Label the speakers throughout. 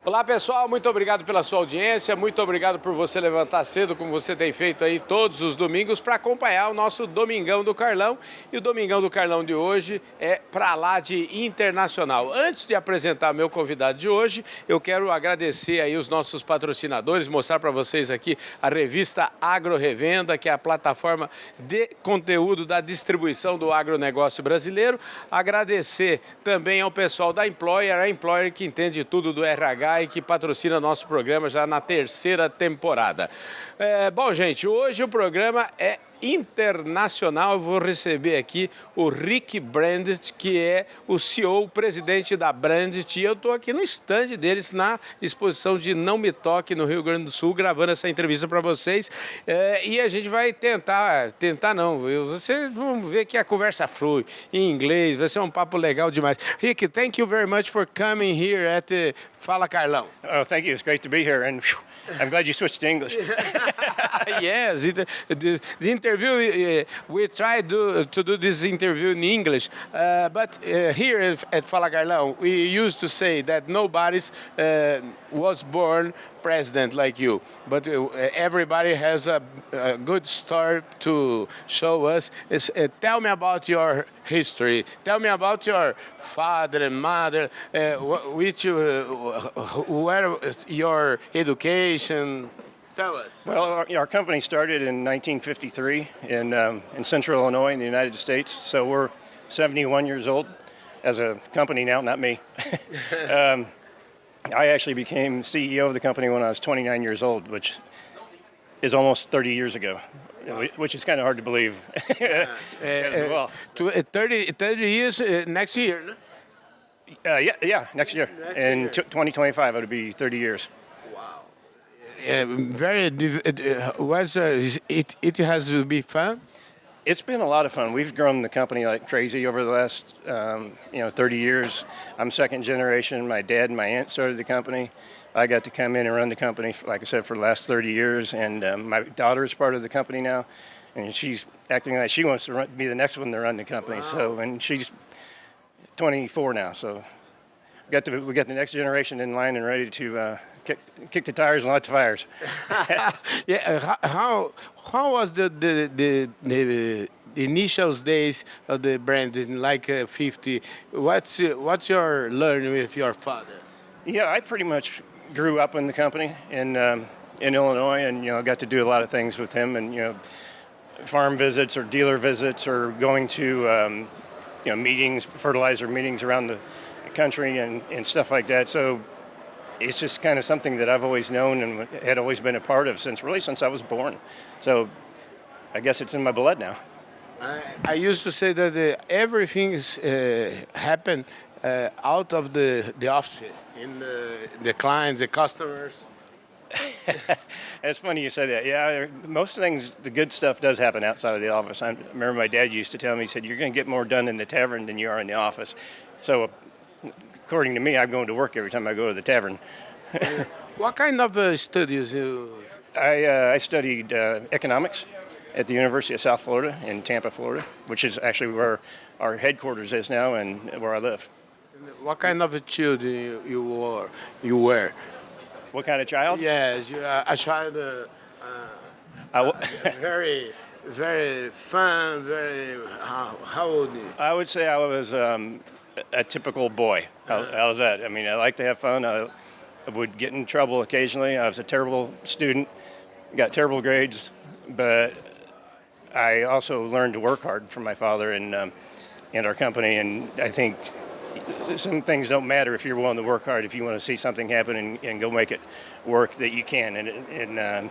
Speaker 1: Olá pessoal, muito obrigado pela sua audiência, muito obrigado por você levantar cedo, como você tem feito aí todos os domingos, para acompanhar o nosso Domingão do Carlão. E o Domingão do Carlão de hoje é para lá de Internacional. Antes de apresentar meu convidado de hoje, eu quero agradecer aí os nossos patrocinadores, mostrar para vocês aqui a revista Agro Revenda, que é a plataforma de conteúdo da distribuição do agronegócio brasileiro. Agradecer também ao pessoal da Employer, a Employer que entende tudo do RH e que patrocina nosso programa já na terceira temporada. Bom, gente, hoje o programa é internacional. Eu vou receber aqui o Rick Brandt, que é o CEO, o presidente da Brandt, e eu estou aqui no stand deles, na exposição de Não Me Toque, no Rio Grande do Sul, gravando essa entrevista para vocês. E a gente vai tentar não, vocês vão ver que a conversa flui em inglês, vai ser um papo legal demais. Rick, thank you very much for coming here at Fala, Carlão.
Speaker 2: Oh, thank you. It's great to be here, and I'm glad you switched to English.
Speaker 1: Yes, the interview, we tried to do this interview in English, but here at Fala Carlão, we used to say that nobody was born president like you, but everybody has a good story to show us. Tell me about your history. Tell me about your father and mother, where your education. Tell us.
Speaker 2: Well, our company started in 1953 in Central Illinois in the United States, so we're 71 years old as a company now, not me. I actually became CEO of the company when I was 29 years old, which is almost 30 years ago, which is kind of hard to believe as well.
Speaker 1: 30 years next year, no?
Speaker 2: Yeah, next year. In 2025, it'll be 30 years.
Speaker 1: Wow. It has to be fun?
Speaker 2: It's been a lot of fun. We've grown the company like crazy over the last 30 years. I'm second generation. My dad and my aunt started the company. I got to come in and run the company, like I said, for the last 30 years. And my daughter is part of the company now, and she's acting like she wants to be the next one to run the company. Wow. And she's 24 now, so we got the next generation in line and ready to kick the tires and light the fires.
Speaker 1: Yeah, how was the initial days of the brand in like 50? What's your learning with your father?
Speaker 2: Yeah, I pretty much grew up in the company in Illinois, and got to do a lot of things with him, and farm visits or dealer visits or going to meetings, fertilizer meetings around the country and stuff like that. So it's just kind of something that I've always known and had always been a part of since I was born. So I guess it's in my blood now.
Speaker 1: I used to say that everything happened out of the office, in the clients, the customers.
Speaker 2: It's funny you say that. Yeah, most things, the good stuff does happen outside of the office. I remember my dad used to tell me, he said, you're going to get more done in the tavern than you are in the office. So according to me, I'm going to work every time I go to the tavern.
Speaker 1: What kind of studies you?
Speaker 2: I studied economics at the University of South Florida in Tampa, Florida, which is actually where our headquarters is now and where I live.
Speaker 1: What kind of a child you were?
Speaker 2: What kind of child?
Speaker 1: Yes, a child. Very, very fun. Very. How old?
Speaker 2: I would say I was a typical boy. How's that? I mean, I like to have fun. I would get in trouble occasionally. I was a terrible student, got terrible grades, but I also learned to work hard from my father and our company. And I think some things don't matter if you're willing to work hard. If you want to see something happen and go make it work, that you can. And a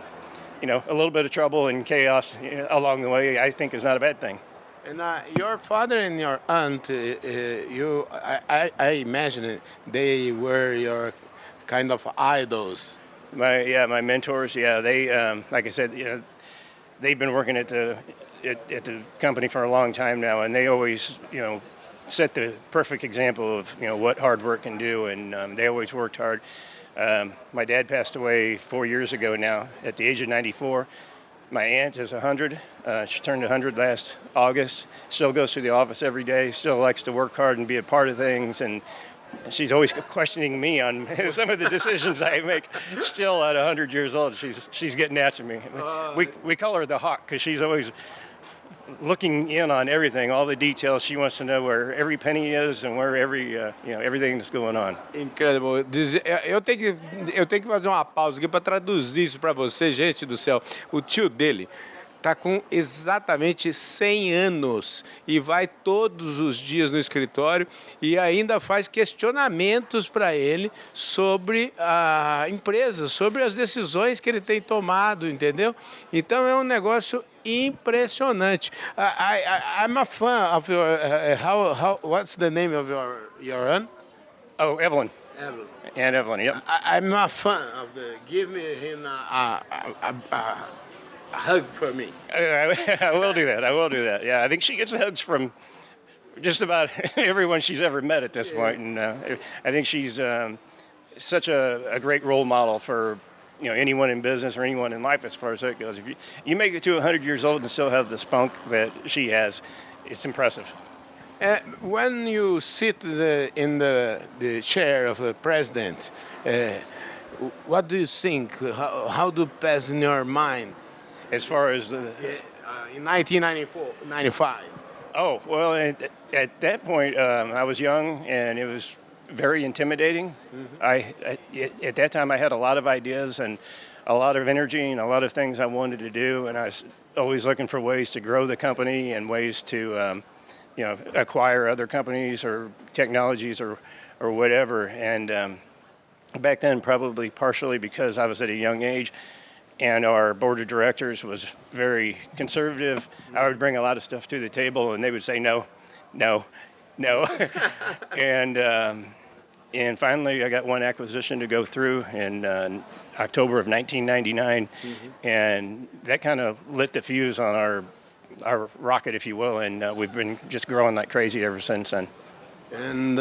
Speaker 2: little bit of trouble and chaos along the way, I think, is not a bad thing.
Speaker 1: And your father and your aunt, I imagine they were your kind of idols.
Speaker 2: My mentors. Yeah, they like I said, they've been working at the company for a long time now, and they always set the perfect example of what hard work can do, and they always worked hard. My dad passed away 4 years ago now at the age of 94. My aunt is 100. She turned 100 last August. Still goes to the office every day. Still likes to work hard and be a part of things. And she's always questioning me on some of the decisions I make. Still at 100 years old, she's getting after me. We call her the hawk because she's always looking in on everything, all the details. She wants to know where every penny is and where everything that's going on.
Speaker 1: Incredible. Eu tenho que fazer uma pausa aqui para traduzir isso para você, gente do céu. O tio dele está com exatamente 100 anos e vai todos os dias no escritório e ainda faz questionamentos para ele sobre a empresa, sobre as decisões que ele tem tomado, entendeu? Então é um negócio impressionante. I'm a fan of your. What's the name of your aunt?
Speaker 2: Oh, Evelyn.
Speaker 1: Evelyn.
Speaker 2: And Evelyn, yep.
Speaker 1: I'm a fan of the. Give me him a hug for me.
Speaker 2: I will do that. I will do that. Yeah, I think she gets hugs from just about everyone she's ever met at this point, and I think she's such a great role model for anyone in business or anyone in life as far as that goes. If you make it to 100 years old and still have the spunk that she has, it's impressive.
Speaker 1: When you sit in the chair of the president, what do you think? How do pass in your mind?
Speaker 2: As far as the...
Speaker 1: in 1995.
Speaker 2: Oh, well, at that point, I was young, and it was very intimidating. Mm-hmm. At that time, I had a lot of ideas and a lot of energy and a lot of things I wanted to do, and I was always looking for ways to grow the company and ways to, acquire other companies or technologies or whatever. And back then, probably partially because I was at a young age, and our board of directors was very conservative. I would bring a lot of stuff to the table, and they would say no. And finally, I got one acquisition to go through in October of 1999, mm-hmm. and that kind of lit the fuse on our rocket, if you will, and we've been just growing like crazy ever since then.
Speaker 1: And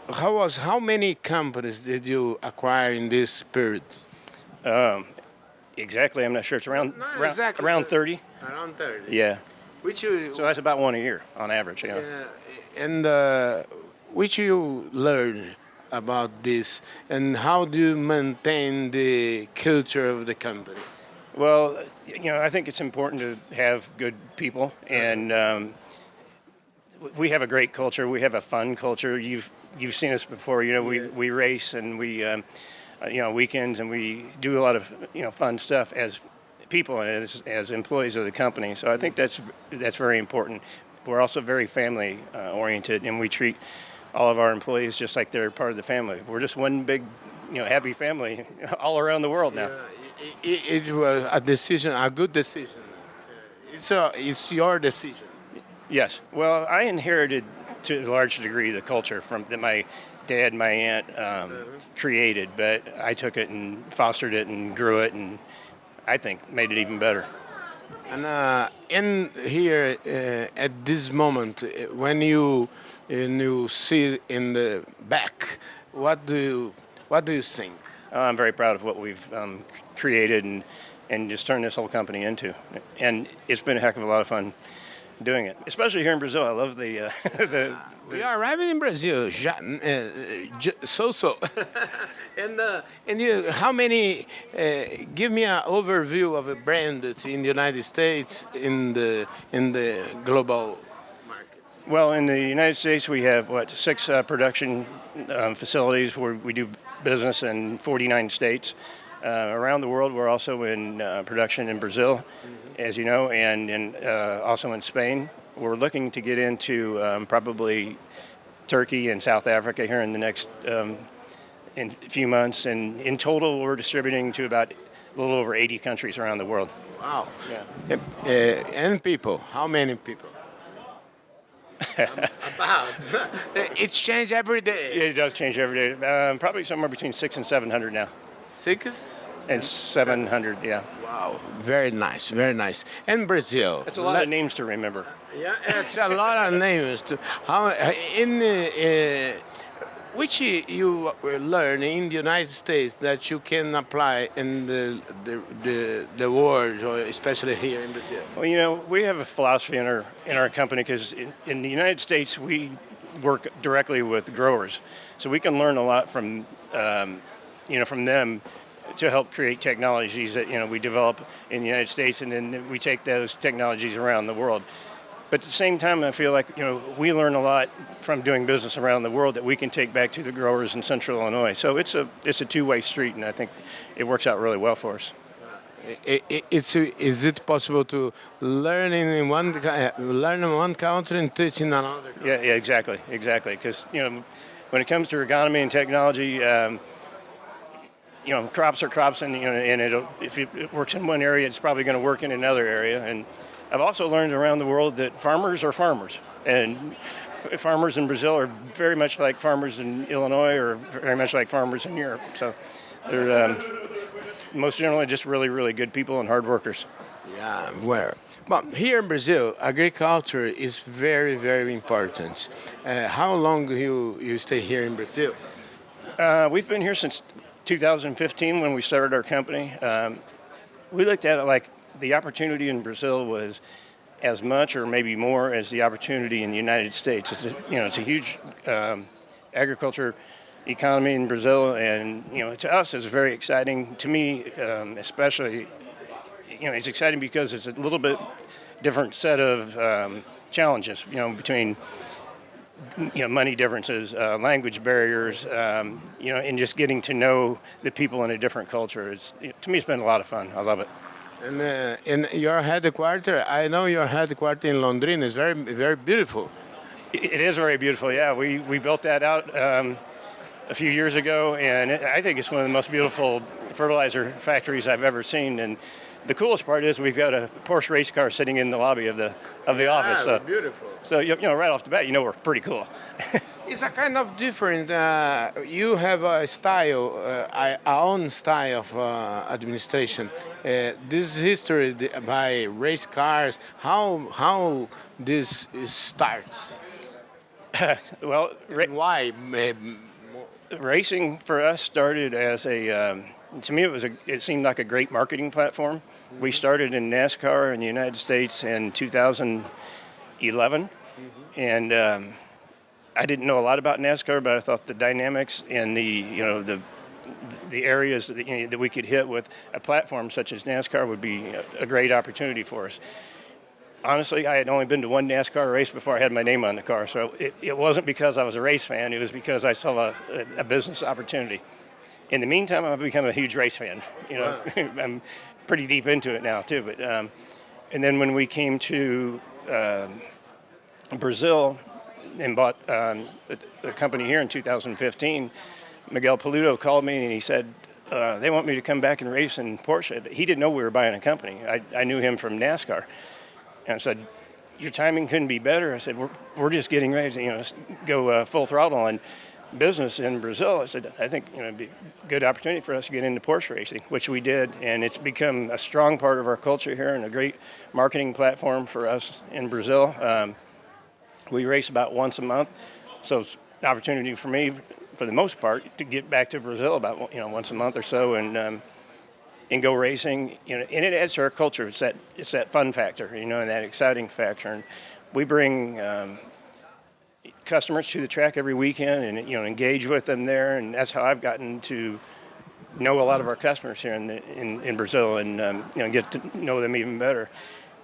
Speaker 1: how many companies did you acquire in this period?
Speaker 2: Exactly, I'm not sure. It's around 30.
Speaker 1: Around 30.
Speaker 2: Yeah.
Speaker 1: So
Speaker 2: that's about one a year on average.
Speaker 1: And which you learn about this, and how do you maintain the culture of the company?
Speaker 2: Well, I think it's important to have good people, and we have a great culture. We have a fun culture. You've seen us before. We race and we. Weekends, and we do a lot of fun stuff as people and as employees of the company. So I think that's very important. We're also very family oriented, and we treat all of our employees just like they're part of the family. We're just one big, happy family all around the world now.
Speaker 1: It was a good decision. It's your decision.
Speaker 2: Yes. Well, I inherited to a large degree the culture that my dad, my aunt created, but I took it and fostered it and grew it, and I think made it even better.
Speaker 1: And in here at this moment, when you see in the back, what do you think?
Speaker 2: I'm very proud of what we've created and just turned this whole company into, and it's been a heck of a lot of fun doing it, especially here in Brazil. I love the
Speaker 1: We are arriving in Brazil, so. And you, how many? Give me an overview of a brand in the United States, in the global market.
Speaker 2: Well, in the United States, we have 6 production facilities where we do business in 49 states. Around the world, we're also in production in Brazil, mm-hmm. as you know, and also in Spain. We're looking to get into probably Turkey and South Africa here in the next in a few months. And in total, we're distributing to about a little over 80 countries around the world.
Speaker 1: Wow. Yeah. And people, how many people? About. It's changed every day.
Speaker 2: It does change every day. Probably somewhere between 600 and 700 now.
Speaker 1: 6
Speaker 2: and 700, yeah.
Speaker 1: Wow, very nice, very nice. And Brazil.
Speaker 2: That's a lot of names to remember.
Speaker 1: Yeah, it's a lot of names. Which you learn in the United States that you can apply in the world, or especially here in Brazil?
Speaker 2: Well, we have a philosophy in our company because in the United States we work directly with growers. So we can learn a lot from, from them to help create technologies that, we develop in the United States, and then we take those technologies around the world. But at the same time, I feel like, we learn a lot from doing business around the world that we can take back to the growers in Central Illinois. So it's a two-way street, and I think it works out really well for us.
Speaker 1: Is it possible to learn in one country and teach in another country?
Speaker 2: Yeah, exactly. Because, when it comes to ergonomy and technology, crops are crops, and if it works in one area, it's probably going to work in another area. And I've also learned around the world that farmers are farmers, and farmers in Brazil are very much like farmers in Illinois, or very much like farmers in Europe. So they're most generally just really, really good people and hard workers.
Speaker 1: Yeah, but here in Brazil, agriculture is very, very important. How long you stay here in Brazil?
Speaker 2: We've been here since 2015 when we started our company. We looked at it like the opportunity in Brazil was as much or maybe more as the opportunity in the United States. It's a huge agriculture economy in Brazil, and to us it's very exciting. To me, especially, it's exciting because it's a little bit different set of challenges. Between money differences, language barriers, and just getting to know the people in a different culture. To me, it's been a lot of fun. I love it.
Speaker 1: And in your headquarters, I know your headquarters in Londrina is very, very beautiful.
Speaker 2: It is very beautiful. Yeah, we built that out a few years ago, and I think it's one of the most beautiful fertilizer factories I've ever seen. And the coolest part is we've got a Porsche race car sitting in the lobby of the office. So
Speaker 1: beautiful.
Speaker 2: So right off the bat, we're pretty cool.
Speaker 1: It's a kind of different. You have a style, our own style of administration. This history by race cars. How this starts?
Speaker 2: Well,
Speaker 1: why?
Speaker 2: Racing for us started as to me it seemed like a great marketing platform. We started in NASCAR in the United States in 2011, and I didn't know a lot about NASCAR, but I thought the dynamics and the areas that we could hit with a platform such as NASCAR would be a great opportunity for us. Honestly, I had only been to one NASCAR race before I had my name on the car, so it wasn't because I was a race fan. It was because I saw a business opportunity. In the meantime, I've become a huge race fan.
Speaker 1: Wow.
Speaker 2: I'm pretty deep into it now too. But and then when we came to Brazil and bought a company here in 2015, Miguel Paludo called me and he said they want me to come back and race in Porsche. He didn't know we were buying a company. I knew him from NASCAR. And I said, your timing couldn't be better. I said, we're just getting ready to go full throttle on business in Brazil. I said, I think it'd be a good opportunity for us to get into Porsche racing, which we did. And it's become a strong part of our culture here and a great marketing platform for us in Brazil. We race about once a month. So it's an opportunity for me, for the most part, to get back to Brazil about once a month or so and go racing, and it adds to our culture. It's that fun factor, and that exciting factor. And we bring customers to the track every weekend, and engage with them there. And that's how I've gotten to know a lot of our customers here in Brazil, and get to know them even better.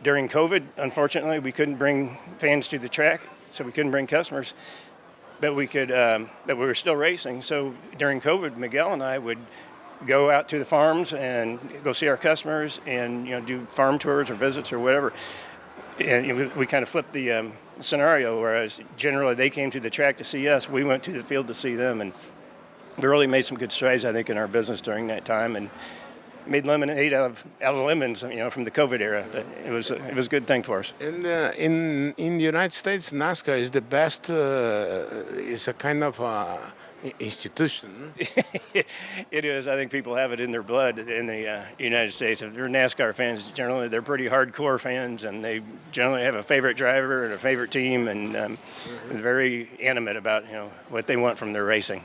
Speaker 2: During COVID, unfortunately, we couldn't bring fans to the track, so we couldn't bring customers. But we could, but we were still racing. So during COVID, Miguel and I would go out to the farms and go see our customers and do farm tours or visits or whatever. And we kind of flipped the scenario, whereas generally they came to the track to see us, we went to the field to see them, and we really made some good strides, I think, in our business during that time, and made lemonade out of lemons, from the COVID era. But it was a good thing for us.
Speaker 1: And in the United States, NASCAR is the best. It's a kind of institution.
Speaker 2: It is. I think people have it in their blood in the United States. If they're NASCAR fans, generally they're pretty hardcore fans, and they generally have a favorite driver and a favorite team, and they're very animate about what they want from their racing.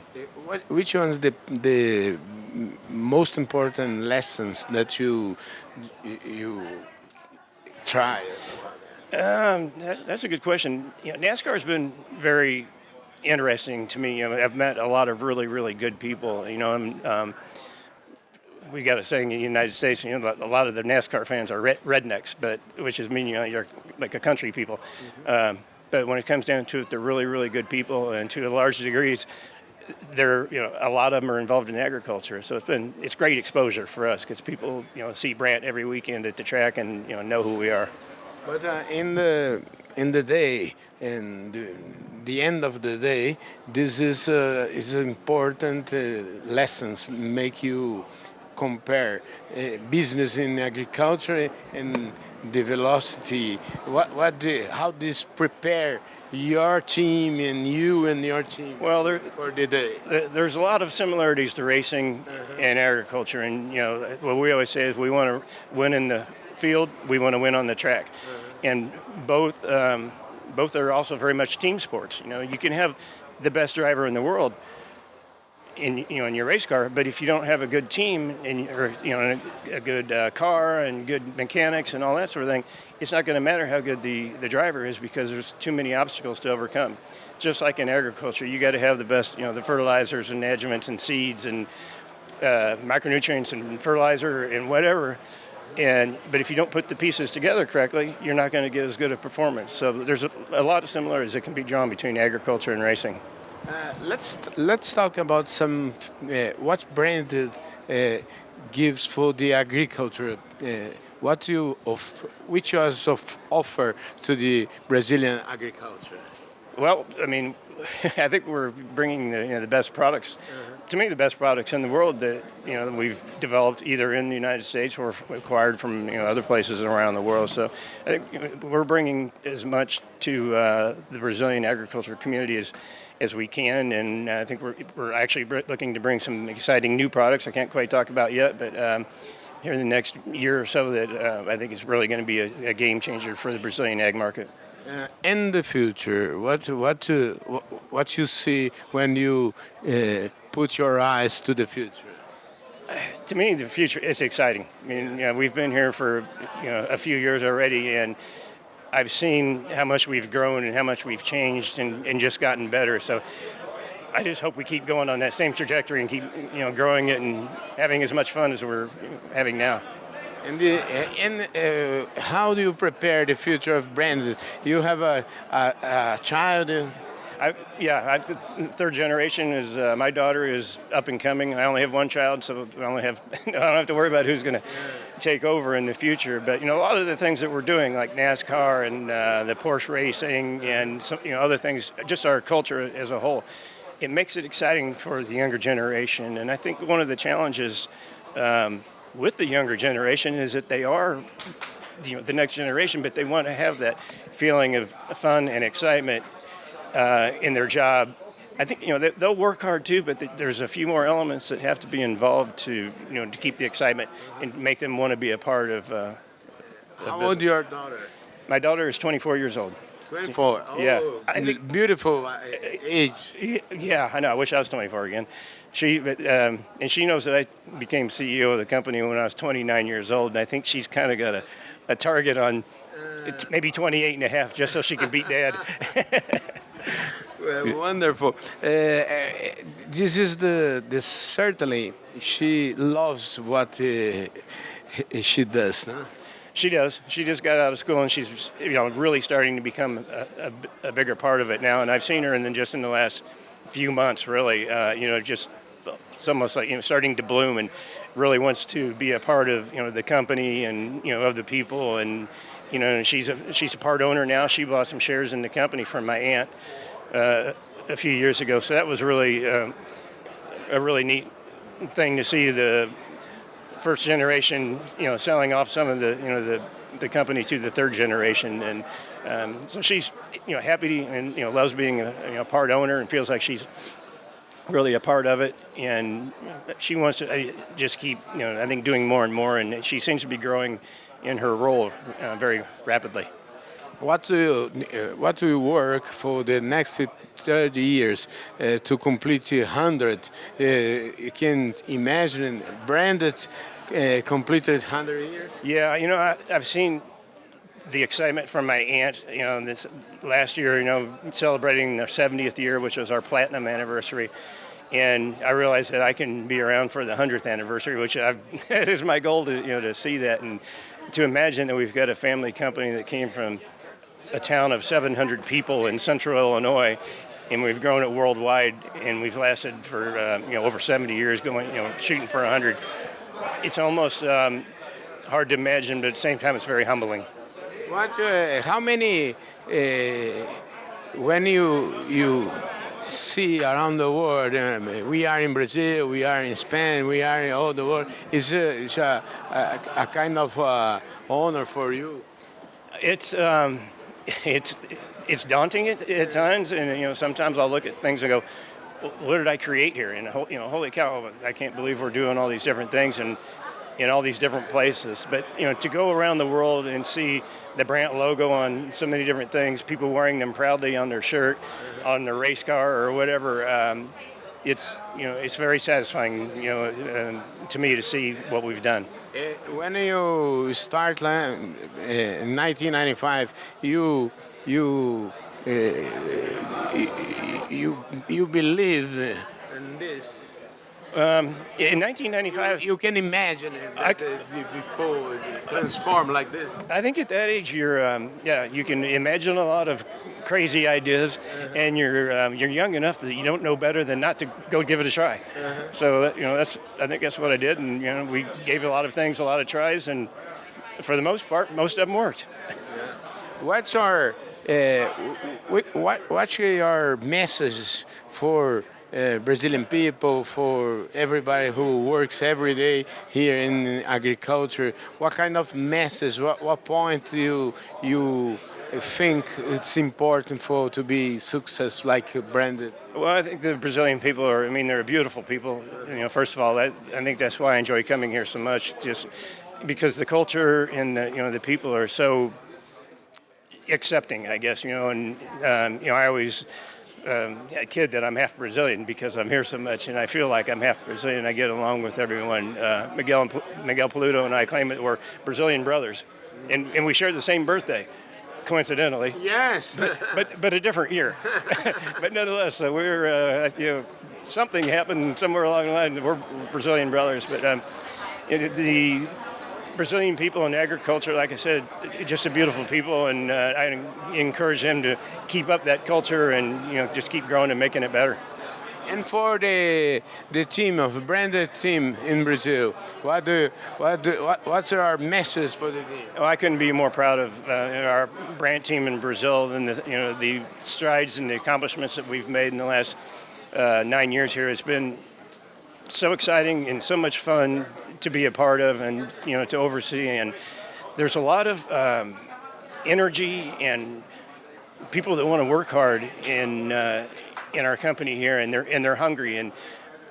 Speaker 1: Which one's the most important lessons that you try?
Speaker 2: That's a good question. NASCAR has been very interesting to me. I've met a lot of really, really good people. We got a saying in the United States, a lot of the NASCAR fans are rednecks, but which is meaning you're like a country people. Mm-hmm. But when it comes down to it, they're really, really good people, and to a large degree, they're a lot of them are involved in agriculture. So it's great exposure for us because people see Brandt every weekend at the track and know who we are.
Speaker 1: But in the day and the end of the day, this is important lessons make you compare business in agriculture and the velocity. How this prepare your team and you and your team for the day?
Speaker 2: There's a lot of similarities to racing and agriculture, and what we always say is we want to win in the field, we want to win on the track, and both are also very much team sports. You can have the best driver in the world in your race car, but if you don't have a good team or a good car and good mechanics and all that sort of thing, it's not going to matter how good the driver is because there's too many obstacles to overcome. Just like in agriculture, you got to have the best, the fertilizers and adjuvants and seeds and micronutrients and fertilizer and whatever. But if you don't put the pieces together correctly, you're not going to get as good a performance. So there's a lot of similarities that can be drawn between agriculture and racing.
Speaker 1: Let's talk about some what Brandt gives for the agriculture. Which was of offer to the Brazilian agriculture?
Speaker 2: Well, I think we're bringing the best products. To me, the best products in the world that we've developed either in the United States or acquired from other places around the world. So I think we're bringing as much to the Brazilian agriculture community as we can, and I think we're actually looking to bring some exciting new products I can't quite talk about yet, but here in the next year or so that I think is really going to be a game changer for the Brazilian ag market.
Speaker 1: In the future, what you see when you put your eyes to the future?
Speaker 2: To me, the future is exciting. We've been here for a few years already, and I've seen how much we've grown and how much we've changed and just gotten better. So I just hope we keep going on that same trajectory and keep growing it and having as much fun as we're having now.
Speaker 1: And how do you prepare the future of Brandt? You have a child?
Speaker 2: Third generation is my daughter is up and coming. I only have one child, so I don't have to worry about who's going to take over in the future. But a lot of the things that we're doing, like NASCAR and the Porsche racing and some, other things, just our culture as a whole, it makes it exciting for the younger generation. And I think one of the challenges with the younger generation is that they are the next generation, but they want to have that feeling of fun and excitement in their job. I think they'll work hard too, but there's a few more elements that have to be involved to to keep the excitement and make them want to be a part of.
Speaker 1: How old is your daughter?
Speaker 2: My daughter is 24 years old.
Speaker 1: 24. Oh,
Speaker 2: yeah,
Speaker 1: I think beautiful age.
Speaker 2: Yeah, I know. I wish I was 24 again. And she knows that I became CEO of the company when I was 29 years old, and I think she's kind of got a target on maybe 28 and a half, just so she can beat Dad.
Speaker 1: Well, wonderful. This is certainly she loves what she does, no?
Speaker 2: She does. She just got out of school and she's really starting to become a bigger part of it now. And I've seen her in the last few months, really, just it's almost like starting to bloom and really wants to be a part of the company and of the people. And she's a part owner now. She bought some shares in the company from my aunt a few years ago. So that was really a really neat thing to see the first generation, selling off some of the company to the third generation, and so she's happy and loves being a part owner and feels like she's really a part of it, and she wants to just keep I think doing more and more, and she seems to be growing in her role very rapidly.
Speaker 1: What do you work for the next 30 years to complete 100? You can imagine Brandt completed 100 years?
Speaker 2: Yeah, I've seen the excitement from my aunt, this last year, celebrating their 70th year, which was our platinum anniversary. And I realized that I can be around for the 100th anniversary, which is my goal to see that and to imagine that we've got a family company that came from a town of 700 people in central Illinois, and we've grown it worldwide, and we've lasted for over 70 years, going shooting for 100. It's almost hard to imagine, but at the same time, it's very humbling.
Speaker 1: How many when you see around the world? We are in Brazil, we are in Spain, we are in all the world. It's a kind of honor for you.
Speaker 2: It's daunting at times, and sometimes I'll look at things and go, "What did I create here?" And holy cow, I can't believe we're doing all these different things and in all these different places. But to go around the world and see the Brandt logo on so many different things, people wearing them proudly on their shirt, on their race car or whatever, it's very satisfying, to me to see what we've done.
Speaker 1: When you start in 1995, you believe in this.
Speaker 2: In 1995,
Speaker 1: you can imagine it before it transformed like this.
Speaker 2: I think at that age, you can imagine a lot of crazy ideas, and you're young enough that you don't know better than not to go give it a try. So I think that's what I did, and we gave a lot of things a lot of tries, and for the most part, most of them worked.
Speaker 1: What's your message for Brazilian people, for everybody who works every day here in agriculture? What kind of message, what point do you think it's important to be success like Brandt?
Speaker 2: Well, I think the Brazilian people they're beautiful people. First of all, I think that's why I enjoy coming here so much, just because the culture and the people are so accepting, I guess, and I always kid that I'm half Brazilian because I'm here so much, and I feel like I'm half Brazilian. I get along with everyone. Miguel Paludo and I claim that we're Brazilian brothers, and we share the same birthday, coincidentally.
Speaker 1: Yes.
Speaker 2: but a different year. But nonetheless, we're something happened somewhere along the line. We're Brazilian brothers, but the Brazilian people in agriculture, like I said, just a beautiful people, and I encourage them to keep up that culture and just keep growing and making it better.
Speaker 1: And for the team of Brandt team in Brazil, what's our message for the team?
Speaker 2: Oh, I couldn't be more proud of our Brandt team in Brazil and the strides and the accomplishments that we've made in the last 9 years here. It's been so exciting and so much fun to be a part of and to oversee, and there's a lot of energy and people that want to work hard in our company here, and they're hungry, and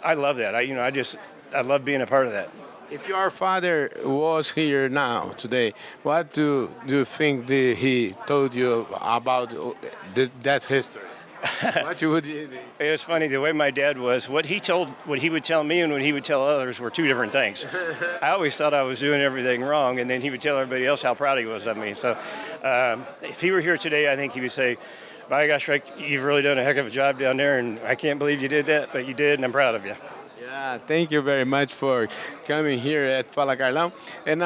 Speaker 2: I love that. I love being a part of that.
Speaker 1: If your father was here now today, what do you think he told you about that history? What would you do?
Speaker 2: It was funny, the way my dad was, what he would tell me and what he would tell others were two different things. I always thought I was doing everything wrong, and then he would tell everybody else how proud he was of me. So if he were here today, I think he would say, "By gosh, Rick, you've really done a heck of a job down there, and I can't believe you did that, but you did, and I'm proud of you."
Speaker 1: Yeah, thank you very much for coming here at Fala Carlão. And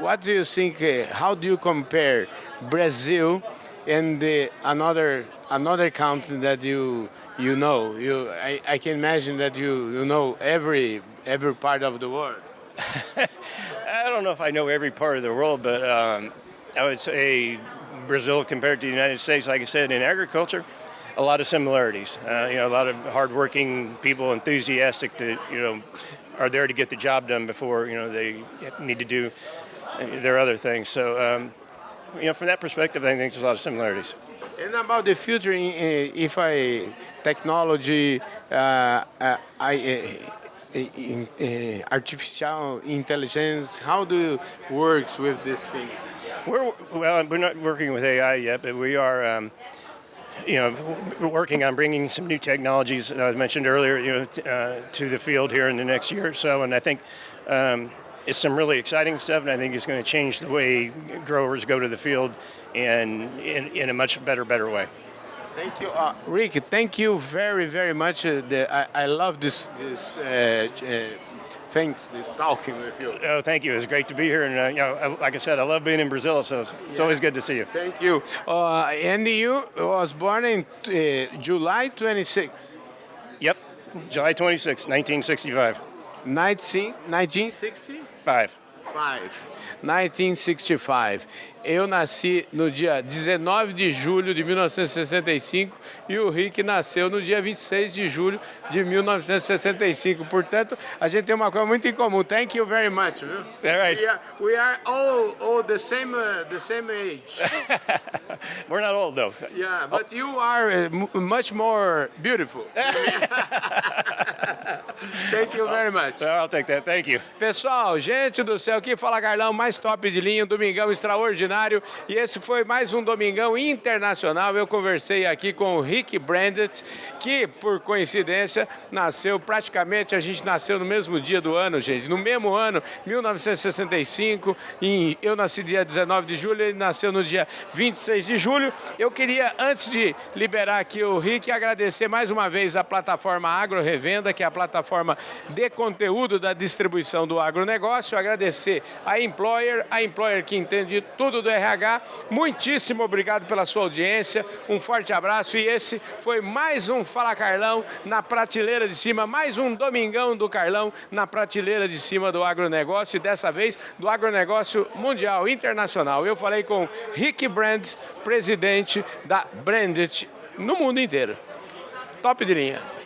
Speaker 1: what do you think, how do you compare Brazil and another country that you know? I can imagine that you know every part of the world.
Speaker 2: I don't know if I know every part of the world, but I would say Brazil compared to the United States, like I said, in agriculture, a lot of similarities. A lot of hardworking people, enthusiastic that are there to get the job done before they need to do their other things. So from that perspective, I think there's a lot of similarities.
Speaker 1: And about the future, if technology, artificial intelligence, how do you work with these things?
Speaker 2: We're not working with AI yet, but we are. We're working on bringing some new technologies that I mentioned earlier, to the field here in the next year or so, and I think it's some really exciting stuff, and I think it's going to change the way growers go to the field and in a much better way.
Speaker 1: Thank you, Rick. Thank you very, very much. I love this things, this talking with you.
Speaker 2: Oh, thank you. It's great to be here, and like I said, I love being in Brazil, so it's always good to see you.
Speaker 1: Thank you. And you was born in July 26.
Speaker 2: Yep, July 26, 1965.
Speaker 1: 1965. 1965. Eu nasci no dia 19 de julho de 1965 e o Rick nasceu no dia 26 de julho de 1965. Portanto, a gente tem uma coisa muito em comum. Thank you very much. Viu?
Speaker 2: All right.
Speaker 1: We are all the same age.
Speaker 2: We're not old, though.
Speaker 1: Yeah, but you are much more beautiful. Thank you very much.
Speaker 2: I'll take that. Thank you.
Speaker 1: Pessoal, gente do céu, que fala Carlão, mais top de linha, um domingão extraordinário. E esse foi mais um Domingão Internacional. Eu conversei aqui com o Rick Brandt, que, por coincidência, nasceu praticamente, a gente nasceu no mesmo dia do ano, gente. No mesmo ano, 1965, e eu nasci dia 19 de julho, ele nasceu no dia 26 de julho. Eu queria, antes de liberar aqui o Rick, agradecer mais uma vez a plataforma Agro Revenda, que é a plataforma de conteúdo da distribuição do agronegócio. Agradecer a Employer que entende tudo do RH. Muitíssimo obrigado pela sua audiência, um forte abraço, e esse foi mais um Fala Carlão na prateleira de cima, mais um Domingão do Carlão na prateleira de cima do agronegócio, e dessa vez do agronegócio mundial, internacional. Eu falei com Rick Brandt, presidente da Brandt no mundo inteiro. Top de linha.